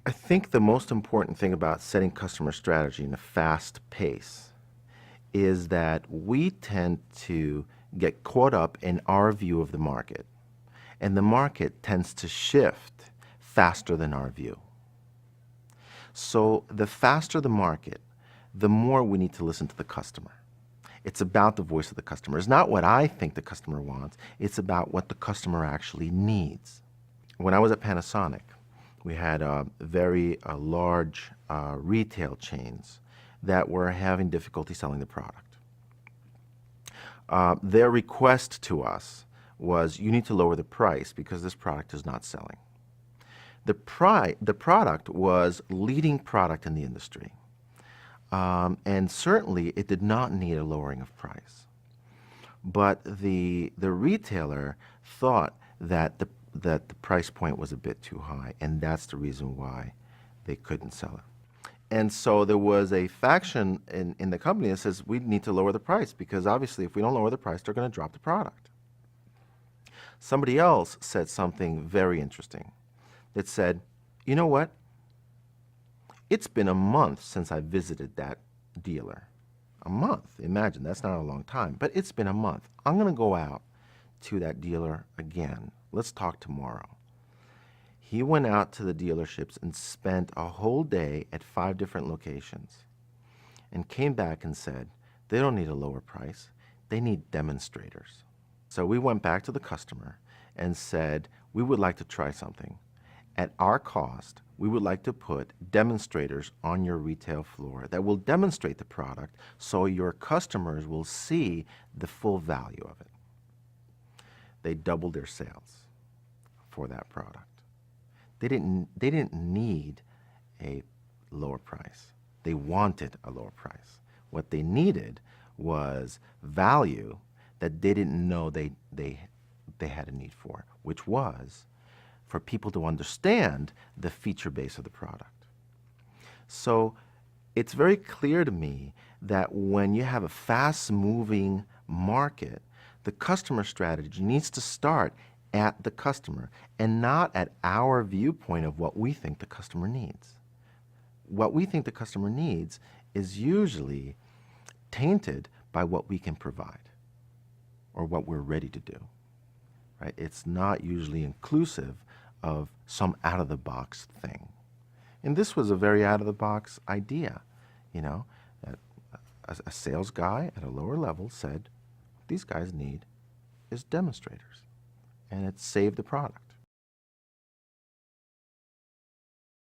I think the most important thing about setting customer strategy in a fast pace is that we tend to get caught up in our view of the market, and the market tends to shift faster than our view. So the faster the market, the more we need to listen to the customer. It's about the voice of the customer. It's not what I think the customer wants, it's about what the customer actually needs. When I was at Panasonic, we had very large retail chains that were having difficulty selling the product. Their request to us was, you need to lower the price because this product is not selling. The product was leading product in the industry. And certainly it did not need a lowering of price. But the retailer thought that the price point was a bit too high, and that's the reason why they couldn't sell it. And so there was a faction in the company that says we need to lower the price because obviously if we don't lower the price, they're going to drop the product. Somebody else said something very interesting. That said, you know what? It's been a month since I visited that dealer. A month. Imagine, that's not a long time, but it's been a month. I'm going to go out to that dealer again. Let's talk tomorrow. He went out to the dealerships and spent a whole day at 5 different locations and came back and said, they don't need a lower price, they need demonstrators. So we went back to the customer and said, we would like to try something. At our cost, we would like to put demonstrators on your retail floor that will demonstrate the product so your customers will see the full value of it. They doubled their sales for that product. They didn't need a lower price. They wanted a lower price. What they needed was value that they didn't know they had a need for, which was for people to understand the feature base of the product. So it's very clear to me that when you have a fast-moving market, the customer strategy needs to start at the customer and not at our viewpoint of what we think the customer needs. What we think the customer needs is usually tainted by what we can provide or what we're ready to do. Right? It's not usually inclusive of some out-of-the-box thing. And this was a very out-of-the-box idea, you know, that a sales guy at a lower level said, what these guys need is demonstrators, and it saved the product.